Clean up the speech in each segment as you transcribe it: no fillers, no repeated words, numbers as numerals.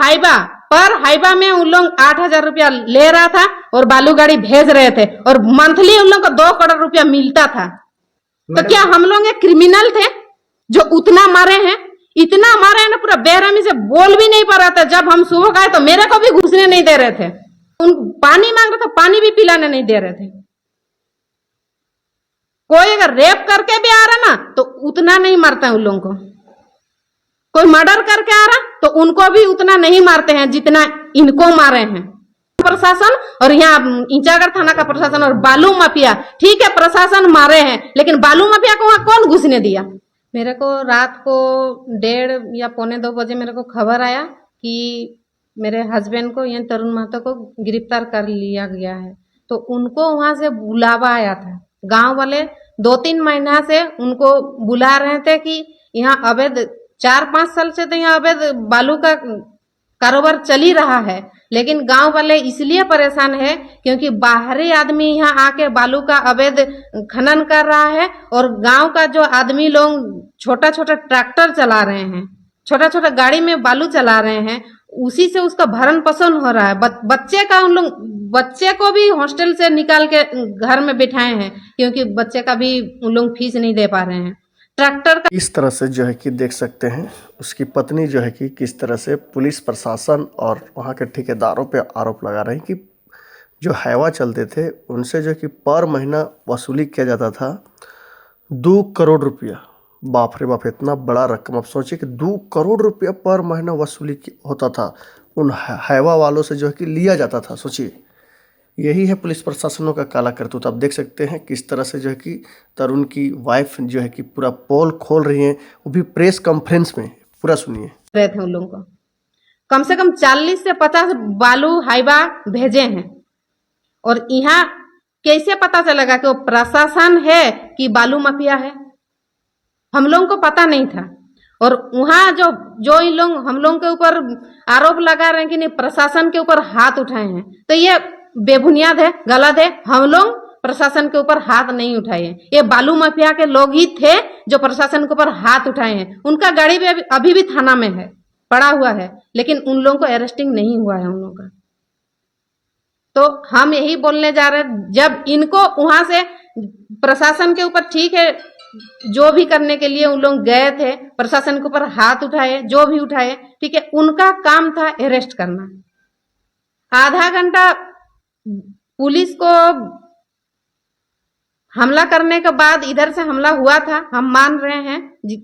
पर हाइबा में उन लोग 8,000 रुपया ले रहा था और बालू गाड़ी भेज रहे थे और मंथली उन लोग को 2 करोड़ रुपया मिलता था। तो क्या हम लोग एक क्रिमिनल थे जो उतना मारे हैं? इतना मारे हैं ना, पूरा बेरहमी से बोल भी नहीं पा रहा था। जब हम सुबह गए तो मेरे को भी घुसने नहीं दे रहे थे। उन पानी मांग रहे थे, पानी भी पिलाने नहीं दे रहे थे। कोई अगर रेप करके भी आ रहा ना तो उतना नहीं मारता है उन लोगों को। कोई मर्डर करके आ रहा तो उनको भी उतना नहीं मारते हैं जितना इनको मारे हैं प्रशासन। और यहाँ ईचागढ़ थाना का प्रशासन और बालू माफिया, ठीक है प्रशासन मारे हैं लेकिन बालू माफिया को वहां कौन घुसने दिया? मेरे को रात को 1:30 या 1:45 बजे मेरे को खबर आया कि मेरे हस्बैंड को, यहाँ तरुण महतो को गिरफ्तार कर लिया गया है। तो उनको वहां से बुलावा आया था। गांव वाले 2-3 महीना से उनको बुला रहे थे कि यहाँ अवैध 4-5 साल से तो यहाँ अवैध बालू का कारोबार चल ही रहा है। लेकिन गांव वाले इसलिए परेशान है क्योंकि बाहरी आदमी यहाँ आके बालू का अवैध खनन कर रहा है और गांव का जो आदमी लोग छोटा छोटा ट्रैक्टर चला रहे हैं, छोटा छोटा गाड़ी में बालू चला रहे हैं, उसी से उसका भरण पोषण हो रहा है। बच्चे का उन लोग, बच्चे को भी हॉस्टल से निकाल के घर में बिठाए हैं क्योंकि बच्चे का भी उन लोग फीस नहीं दे पा रहे हैं। ट्रैक्टर का इस तरह से जो है कि देख सकते हैं उसकी पत्नी जो है कि किस तरह से पुलिस प्रशासन और वहाँ के ठेकेदारों पे आरोप लगा रहे हैं कि जो हैवा चलते थे उनसे जो कि पर महीना वसूली किया जाता था 2 करोड़ रुपया। बाप रे बाप, इतना बड़ा रकम। आप सोचिए कि 2 करोड़ रुपया पर महीना वसूली होता था, उन हैवा वालों से जो है कि लिया जाता था। सोचिए, यही है पुलिस प्रशासनों का काला करतूत। आप देख सकते हैं किस तरह से जो है कि तरुण की वाइफ जो है कि पूरा पोल खोल रही हैं, वो भी प्रेस कॉन्फ्रेंस में। पूरा सुनिए। रहे थे उन लोगों को कम से कम 40 से 50 बालू हाइबा भेजे हैं। और यहाँ कैसे पता चलेगा कि वो प्रशासन है कि बालू माफिया है? हम लोगों को पता नहीं था। और वहां जो इन लोग हम लोगों के ऊपर आरोप लगा रहे हैं कि नहीं प्रशासन के ऊपर हाथ उठाए हैं, तो ये बेबुनियाद है, गलत है। हम लोग प्रशासन के ऊपर हाथ नहीं उठाए हैं। ये बालू माफिया के लोग ही थे जो प्रशासन के ऊपर हाथ उठाए हैं। उनका गाड़ी भी अभी भी थाना में है, पड़ा हुआ है, लेकिन उन लोगों को अरेस्टिंग नहीं हुआ है उन लोगों का। तो हम यही बोलने जा रहे हैं, जब इनको वहां से प्रशासन के ऊपर, ठीक है जो भी करने के लिए उन लोग गए थे, प्रशासन के ऊपर हाथ उठाए, जो भी उठाए, ठीक है, उनका काम था अरेस्ट करना। आधा घंटा पुलिस को हमला करने के बाद इधर से हमला हुआ था, हम मान रहे हैं।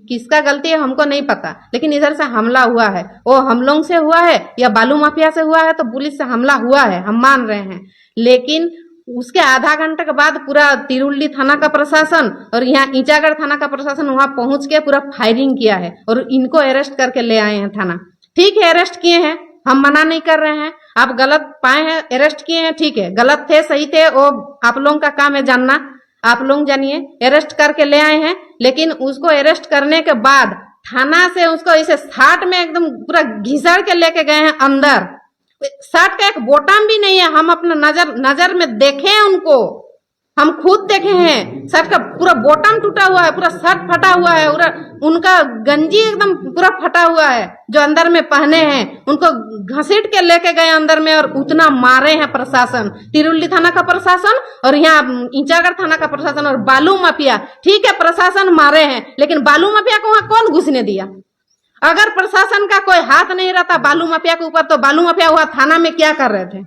किसका गलती है हमको नहीं पता, लेकिन इधर से हमला हुआ है, वो हम लोग से हुआ है या बालू माफिया से हुआ है, तो पुलिस से हमला हुआ है, हम मान रहे हैं। लेकिन उसके आधा घंटे के बाद पूरा तिरुल्ली थाना का प्रशासन और यहाँ ईचागढ़ थाना का प्रशासन वहां पहुंच के पूरा फायरिंग किया है और इनको अरेस्ट करके ले आए हैं थाना। ठीक है, अरेस्ट किए हैं, हम मना नहीं कर रहे हैं। आप गलत पाए हैं, अरेस्ट किए हैं, ठीक है, गलत थे सही थे वो आप लोगों का काम है जानना, आप लोग जानिए। अरेस्ट करके ले आए हैं, लेकिन उसको अरेस्ट करने के बाद थाना से उसको इसे साठ में एकदम पूरा घिसड़ के लेके गए हैं अंदर। शर्ट का एक बोटाम भी नहीं है, हम अपना नजर में देखे हैं उनको, हम खुद देखे हैं। शर्ट का पूरा बोटाम टूटा हुआ है, पूरा शर्ट फटा हुआ है, पूरा उनका गंजी एकदम पूरा फटा हुआ है जो अंदर में पहने हैं। उनको घसीट के लेके गए अंदर में और उतना मारे हैं प्रशासन, तिरुल्ली थाना का प्रशासन और यहाँ ईचागढ़ थाना का प्रशासन और बालू माफिया। ठीक है प्रशासन मारे हैं, लेकिन बालू माफिया को वहां कौन घुसने दिया? अगर प्रशासन का कोई हाथ नहीं रहता बालू माफिया के ऊपर, तो बालू माफिया हुआ थाना में क्या कर रहे थे?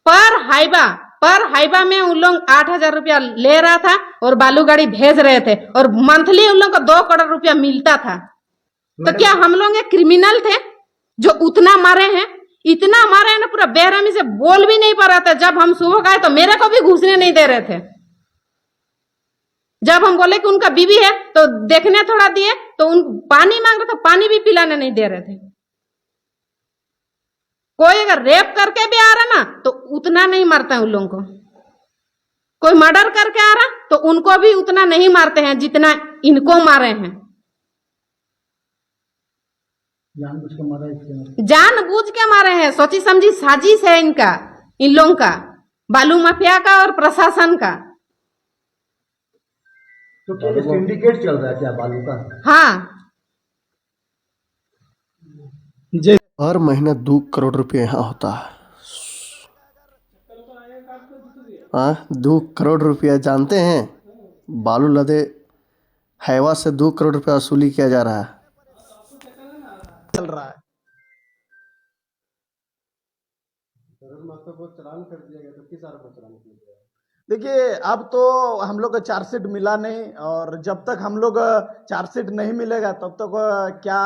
पर हाइबा में उन लोग 8,000 रुपया ले रहा था और बालू गाड़ी भेज रहे थे और मंथली उन लोग को 2 करोड़ रुपया मिलता था। तो क्या हम लोग एक क्रिमिनल थे जो उतना मारे हैं? इतना मारे हैं ना, पूरा बेरहमी से बोल भी नहीं पा रहा था। जब हम सुबह गए तो मेरे को भी घुसने नहीं दे रहे थे। जब हम बोले कि उनका बीवी है तो देखने थोड़ा दिए, तो उन पानी मांग रहे थे, पानी भी पिलाने नहीं दे रहे थे। कोई अगर रेप करके भी आ रहा ना तो उतना नहीं मारता है उन लोगों को। कोई मर्डर करके आ रहा तो उनको भी उतना नहीं मारते हैं जितना इनको मारे हैं। जानबूझ के मारे हैं, सोची समझी साजिश है इनका, इन लोगों का, बालू माफिया का और प्रशासन का। तो क्या सिंडिकेट चल रहा है क्या बालू का? हाँ, हर महीना 2 करोड़ रुपये यहाँ होता है। हाँ, 2 करोड़ रुपया जानते हैं? बालू लदे हैवा से 2 करोड़ रुपया वसूली किया जा रहा है। चल रहा है। चालान कर दिया गया, तो किस आरोप में चालान किया गया? देखिए, अब तो हम लोग को चार्जशीट मिला नहीं, और जब तक हम लोग चार्जशीट नहीं मिलेगा तब तक क्या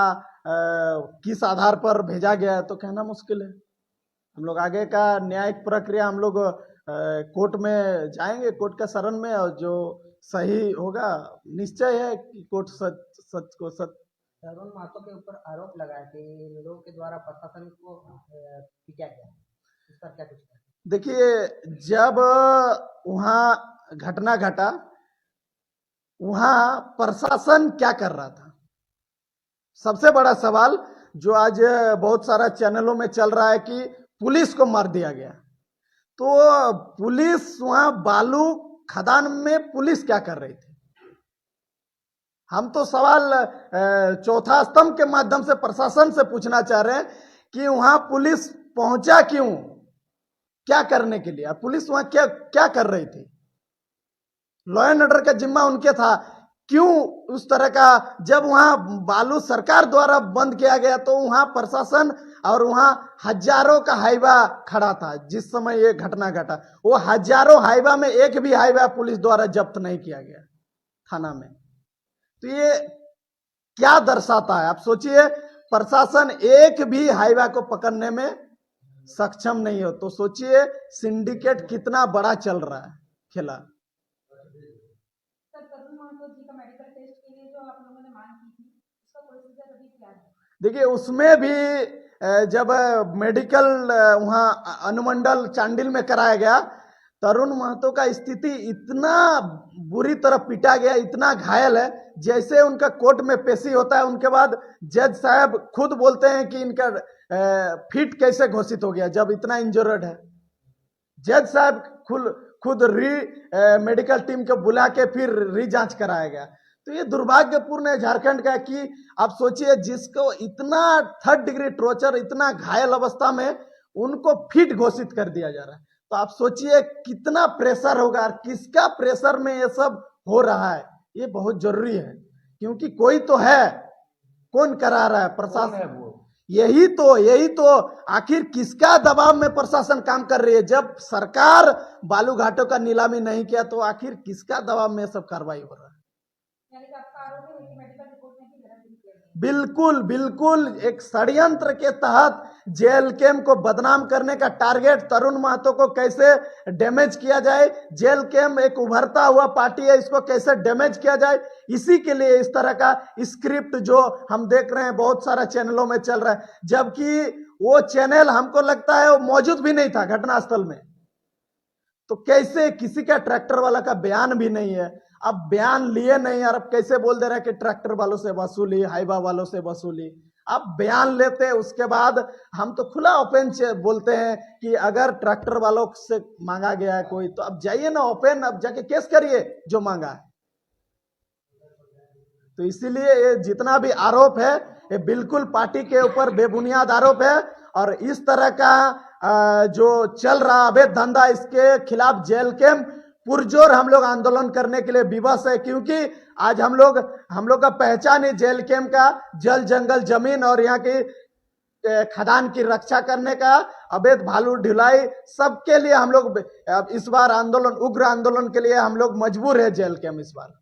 किस आधार पर भेजा गया है तो कहना मुश्किल है। हम लोग आगे का न्यायिक प्रक्रिया हम लोग कोर्ट में जाएंगे, कोर्ट का शरण में, और जो सही होगा निश्चय है कि कोर्ट सच को सच। तरुण महतो के ऊपर आरोप लगाया कि लोगों के द्वारा प्रशासन को पीटा गया, इस पर क्या कुछ कहें? देखिए, जब वहाँ घटना घटा, वहाँ प्रशासन क्या कर रहा था? सबसे बड़ा सवाल जो आज बहुत सारा चैनलों में चल रहा है कि पुलिस को मार दिया गया, तो पुलिस वहाँ बालू खदान में पुलिस क्या कर रही थी? हम तो सवाल चौथा स्तंभ के माध्यम से प्रशासन से पूछना चाह रहे हैं कि वहां पुलिस पहुंचा क्यों, क्या करने के लिए? पुलिस वहां क्या कर रही थी? लॉ एंड ऑर्डर का जिम्मा उनके था, क्यों उस तरह का? जब वहां बालू सरकार द्वारा बंद किया गया तो वहां प्रशासन और वहां हजारों का हाईवा खड़ा था। जिस समय ये घटना घटा, वो हजारों हाईवा में एक भी हाईवा पुलिस द्वारा जब्त नहीं किया गया थाना में। तो ये क्या दर्शाता है? आप सोचिए, प्रशासन एक भी हाईवा को पकड़ने में सक्षम नहीं हो, तो सोचिए सिंडिकेट कितना बड़ा चल रहा है खेला। देखिए, उसमें भी जब मेडिकल वहाँ अनुमंडल चांडिल में कराया गया, तरुण महतो का स्थिति इतना बुरी तरह पीटा गया, इतना घायल है, जैसे उनका कोर्ट में पेशी होता है उनके बाद जज साहब खुद बोलते हैं कि इनका फिट कैसे घोषित हो गया जब इतना इंजर्ड है। जज साहब खुद मेडिकल टीम को बुला के फिर री जांच कराया गया। तो ये दुर्भाग्यपूर्ण है झारखंड का कि आप सोचिए, जिसको इतना 3rd डिग्री टॉर्चर, इतना घायल अवस्था में उनको फिट घोषित कर दिया जा रहा है। तो आप सोचिए कितना प्रेशर होगा, किसका प्रेशर में ये सब हो रहा है। ये बहुत जरूरी है, क्योंकि कोई तो है, कौन करा रहा है? प्रशासन। यही तो आखिर किसका दबाव में प्रशासन काम कर रही है? जब सरकार बालू घाटों का नीलामी नहीं किया तो आखिर किसका दबाव में सब कार्रवाई हो रहा है? बिल्कुल एक षड्यंत्र के तहत जेएलकेएम को बदनाम करने का टारगेट, तरुण महतो को कैसे डैमेज किया जाए, जेएलकेएम एक उभरता हुआ पार्टी है, इसको कैसे डैमेज किया जाए, इसी के लिए इस तरह का स्क्रिप्ट जो हम देख रहे हैं बहुत सारा चैनलों में चल रहा है, जबकि वो चैनल हमको लगता है वो मौजूद भी नहीं था घटनास्थल में। तो कैसे? किसी का ट्रैक्टर वाला का बयान भी नहीं है, अब बयान लिए नहीं, और अब कैसे बोल दे रहा है कि ट्रैक्टर वालों से वसूली, हाईवा वालों से वसूली। अब बयान लेते उसके बाद हम तो खुला ओपन बोलते हैं कि अगर ट्रैक्टर वालों से मांगा गया है कोई, तो अब जाइए ना ओपन, अब जाके केस करिए जो मांगा है। तो इसीलिए ये जितना भी आरोप है ये बिल्कुल पार्टी के ऊपर बेबुनियाद आरोप है, और इस तरह का जो चल रहा अवैध धंधा, इसके खिलाफ जेएलकेएम पुरजोर हम लोग आंदोलन करने के लिए विवश है, क्योंकि आज हम लोग का पहचान है जेएलकेएम का जल जंगल जमीन और यहाँ की खदान की रक्षा करने का, अवैध बालू ढुलाई, सबके लिए हम लोग इस बार आंदोलन, उग्र आंदोलन के लिए हम लोग मजबूर है जेएलकेएम इस बार।